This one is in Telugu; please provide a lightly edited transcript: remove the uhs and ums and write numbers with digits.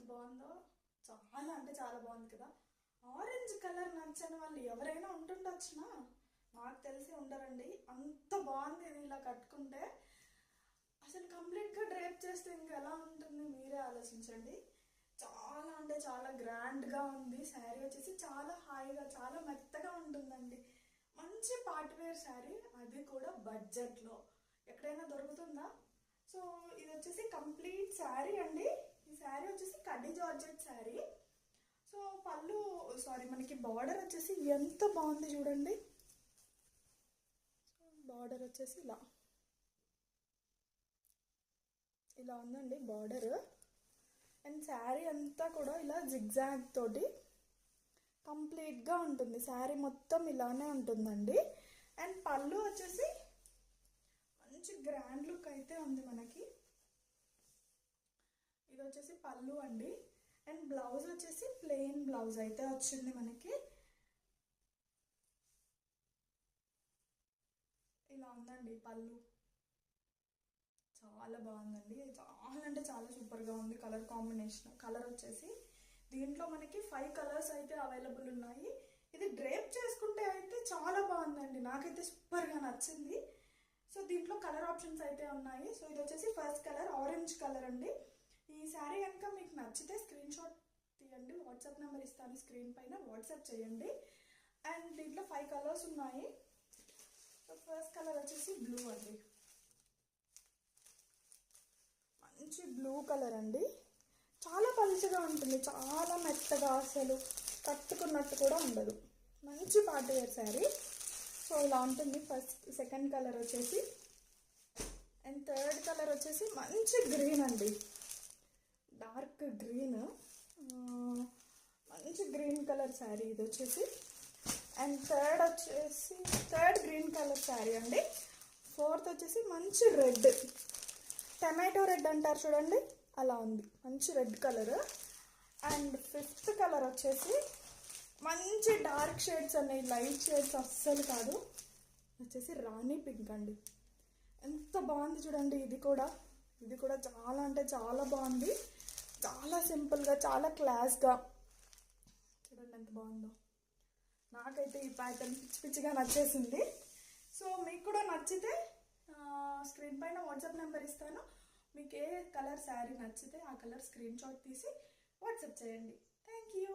ఎంత బాగుందో, చాలా అంటే చాలా బాగుంది కదా. ఆరెంజ్ కలర్ నచ్చని వాళ్ళు ఎవరైనా ఉంటుండొచ్చునా, నాకు తెలిసి ఉండరండి. అంత బాగుంది ఇది. ఇలా కట్టుకుంటే అసలు కంప్లీట్గా డ్రేప్ చేస్తే ఇంకా ఎలా ఉంటుంది మీరే ఆలోచించండి. చాలా అంటే చాలా గ్రాండ్గా ఉంది. శారీ వచ్చేసి చాలా హాయిగా చాలా మెత్తగా ఉంటుందండి. మంచి పార్టీవేర్ శారీ, అది కూడా బడ్జెట్లో. ఎక్కడైనా దొరుకుతుందా? సో ఇది వచ్చేసి కంప్లీట్ శారీ అండి. ఈ శారీ వచ్చేసి కడ్డీ జార్జెట్ శారీ. సో పళ్ళు సారీ మనకి బార్డర్ వచ్చేసి ఎంత బాగుంది చూడండి. బార్డర్ వచ్చేసి ఇలా ఉందండి బార్డర్. అండ్ శారీ అంతా కూడా ఇలా జిగ్జాగ్ తోటి కంప్లీట్గా ఉంటుంది. శారీ మొత్తం ఇలానే ఉంటుందండి. అండ్ పళ్ళు వచ్చేసి మంచి గ్రాండ్ లుక్ అయితే ఉంది మనకి. ఇది వచ్చేసి పళ్ళు అండి. అండ్ బ్లౌజ్ వచ్చేసి ప్లెయిన్ బ్లౌజ్ అయితే వచ్చింది మనకి. ఇలా ఉందండి పళ్ళు. చాలా బాగుందండి. చాలా అంటే చాలా సూపర్గా ఉంది. కలర్ కాంబినేషన్, కలర్ వచ్చేసి దీంట్లో మనకి 5 కలర్స్ అయితే అవైలబుల్ ఉన్నాయి. ఇది డ్రేప్ చేసుకుంటే అయితే చాలా బాగుందండి. నాకైతే సూపర్గా నచ్చింది. సో దీంట్లో కలర్ ఆప్షన్స్ అయితే ఉన్నాయి. సో ఇది వచ్చేసి ఫస్ట్ కలర్ ఆరెంజ్ కలర్ అండి. ఈ శారీ కనుక మీకు నచ్చితే స్క్రీన్ షాట్ తీయండి. వాట్సాప్ నెంబర్ ఇస్తాను స్క్రీన్ పైన, వాట్సాప్ చేయండి. అండ్ దీంట్లో 5 కలర్స్ ఉన్నాయి. సో ఫస్ట్ కలర్ వచ్చేసి బ్లూ అండి. మంచి బ్లూ కలర్ అండి. చాలా పలుచగా ఉంటుంది, చాలా మెత్తగా, అసలు కట్టుకున్నట్టు కూడా ఉండదు. మంచి పార్టీవేర్ శారీ. సో ఇలా ఉంటుంది. సెకండ్ కలర్ వచ్చేసి, అండ్ థర్డ్ కలర్ వచ్చేసి మంచి గ్రీన్ అండి, డార్క్ గ్రీన్. మంచి గ్రీన్ కలర్ శారీ ఇది వచ్చేసి. And third green colour sari అండి. ఫోర్త్ వచ్చేసి మంచి రెడ్, టమాటో రెడ్ అంటారు చూడండి, అలా ఉంది, మంచి red colour. And fifth colour వచ్చేసి మంచి డార్క్ షేడ్స్ అనేవి, లైట్ షేడ్స్ అస్సలు కాదు, వచ్చేసి రాణి పింక్ అండి. ఎంత బాగుంది చూడండి. ఇది కూడా చాలా అంటే చాలా బాగుంది. చాలా సింపుల్గా, చాలా క్లాస్గా చూడండి ఎంత బాగుందో. నాకైతే ఈ ప్యాటర్న్ పిచ్చిగా నచ్చేసింది. సో మీకు కూడా నచ్చితే స్క్రీన్ పైన వాట్సాప్ నెంబర్ ఇస్తాను. మీకు ఏ కలర్ శారీ నచ్చితే ఆ కలర్ స్క్రీన్ షాట్ తీసి వాట్సాప్ చేయండి. Thank you.